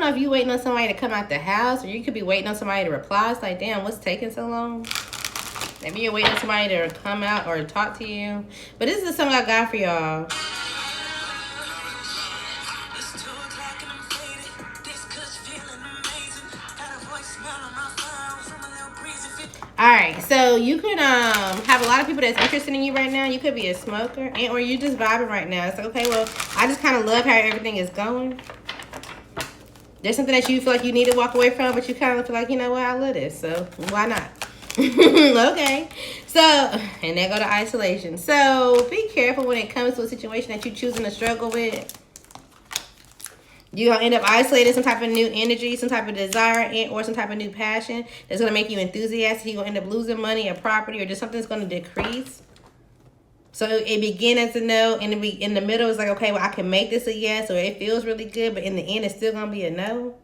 know if you waiting on somebody to come out the house, or you could be waiting on somebody to reply. It's like, damn, what's taking so long? Maybe you're waiting on somebody to come out or talk to you. But this is the song I got for y'all. Alright, so you could have a lot of people that's interested in you right now. You could be a smoker, or you just vibing right now. It's like, okay, well, I just kind of love how everything is going. There's something that you feel like you need to walk away from, but you kind of feel like, you know what, I love this, so why not? Okay, so, and there go to isolation. So be careful when it comes to a situation that you're choosing to struggle with. You're going to end up isolating some type of new energy, some type of desire, or some type of new passion that's going to make you enthusiastic. You're going to end up losing money or property, or just something that's going to decrease. So it begins as a no, and in the middle it's like, okay, well, I can make this a yes, or it feels really good, but in the end it's still going to be a no.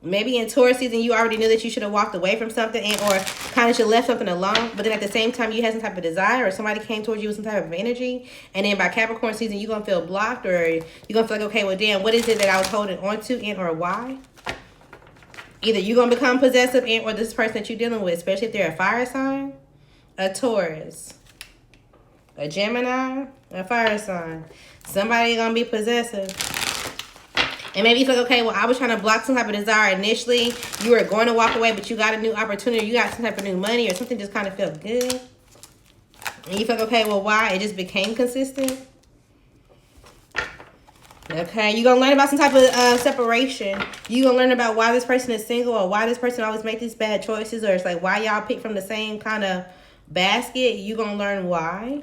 Maybe in Taurus season, you already knew that you should have walked away from something, or kind of should have left something alone. But then at the same time, you had some type of desire, or somebody came towards you with some type of energy. And then by Capricorn season, you're going to feel blocked, or you're going to feel like, okay, well, damn, what is it that I was holding on to, and or why? Either you're going to become possessive, and or this person that you're dealing with, especially if they're a fire sign, a Taurus, a Gemini, a fire sign. Somebody going to be possessive. And maybe you feel like, okay, well, I was trying to block some type of desire initially. You were going to walk away, but you got a new opportunity. You got some type of new money, or something just kind of felt good. And you feel like, okay, well, why? It just became consistent. Okay, you're going to learn about some type of separation. You're going to learn about why this person is single, or why this person always makes these bad choices, or it's like why y'all pick from the same kind of basket. You're going to learn why.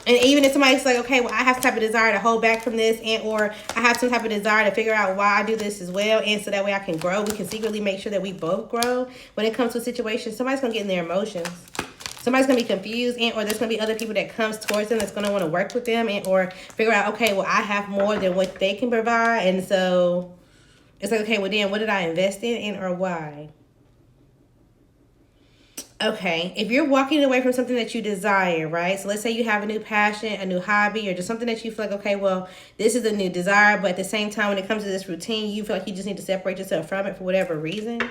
And even if somebody's like, okay, well, I have some type of desire to hold back from this, and or I have some type of desire to figure out why I do this as well, and so that way I can grow. We can secretly make sure that we both grow. When it comes to a situation, somebody's going to get in their emotions. Somebody's going to be confused, and or there's going to be other people that comes towards them that's going to want to work with them, and or figure out, okay, well, I have more than what they can provide. And so it's like, okay, well, then what did I invest in, and or why? Okay, if you're walking away from something that you desire, right? So let's say you have a new passion, a new hobby, or just something that you feel like, okay, well, this is a new desire, but at the same time, when it comes to this routine, you feel like you just need to separate yourself from it for whatever reason.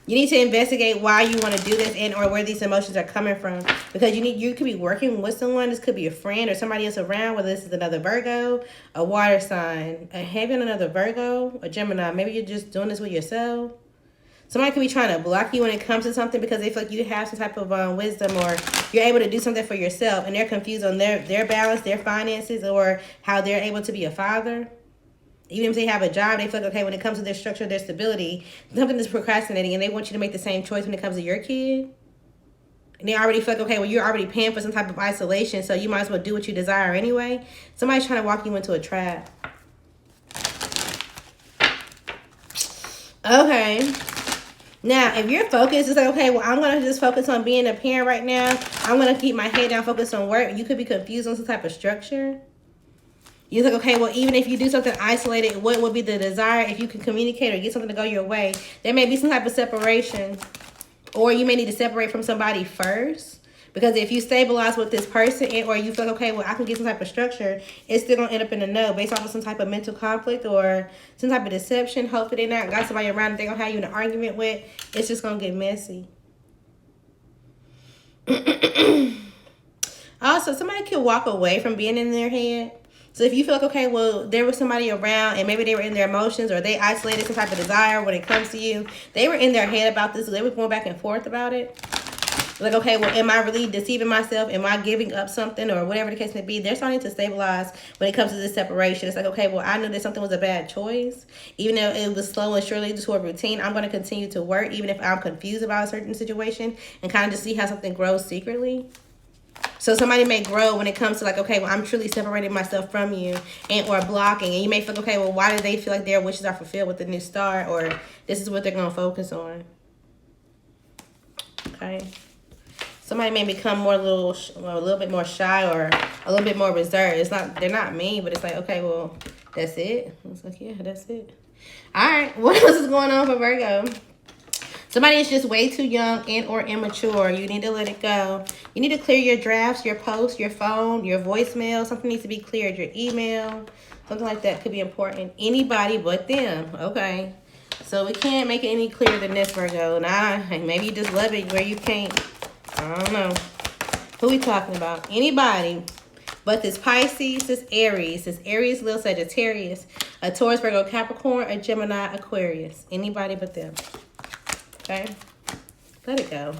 You need to investigate why you want to do this, and or where these emotions are coming from. Because you could be working with someone. This could be a friend or somebody else around, whether this is another Virgo, a water sign, a having another Virgo, a Gemini. Maybe you're just doing this with yourself. Somebody could be trying to block you when it comes to something because they feel like you have some type of wisdom, or you're able to do something for yourself, and they're confused on their balance, their finances, or how they're able to be a father. Even if they have a job, they feel like, okay, when it comes to their structure, their stability, something is procrastinating, and they want you to make the same choice when it comes to your kid. And they already feel like, okay, well, you're already paying for some type of isolation, so you might as well do what you desire anyway. Somebody's trying to walk you into a trap. Okay. Now, if you're focused, it's like, okay, well, I'm going to just focus on being a parent right now. I'm going to keep my head down, focus on work. You could be confused on some type of structure. You're like, okay, well, even if you do something isolated, what would be the desire if you can communicate or get something to go your way? There may be some type of separation, or you may need to separate from somebody first. Because if you stabilize with this person, or you feel like, okay, well, I can get some type of structure, it's still going to end up in a no based off of some type of mental conflict or some type of deception. Hopefully they're not got somebody around that they're going to have you in an argument with. It's just going to get messy. Also, somebody could walk away from being in their head. So if you feel like, okay, well, there was somebody around and maybe they were in their emotions, or they isolated some type of desire when it comes to you. They were in their head about this. So they were going back and forth about it. Like, okay, well, am I really deceiving myself? Am I giving up something, or whatever the case may be? They're starting to stabilize when it comes to this separation. It's like, okay, well, I knew that something was a bad choice. Even though it was slow and surely to a routine, I'm going to continue to work, even if I'm confused about a certain situation, and kind of just see how something grows secretly. So somebody may grow when it comes to like, okay, well, I'm truly separating myself from you, and or blocking. And you may feel, okay, well, why do they feel like their wishes are fulfilled with the new start, or this is what they're going to focus on? Okay. Somebody may become a little bit more shy, or a little bit more reserved. They're not mean, but it's like, okay, well, that's it. It's like, yeah, that's it. All right, what else is going on for Virgo? Somebody is just way too young and or immature. You need to let it go. You need to clear your drafts, your posts, your phone, your voicemail. Something needs to be cleared. Your email, something like that could be important. Anybody but them. Okay. So we can't make it any clearer than this, Virgo. Nah, maybe you just love it where you can't. I don't know. Who we talking about? Anybody but this Pisces, this Aries, Leo, Sagittarius, a Taurus, Virgo, Capricorn, a Gemini, Aquarius. Anybody but them. Okay? Let it go.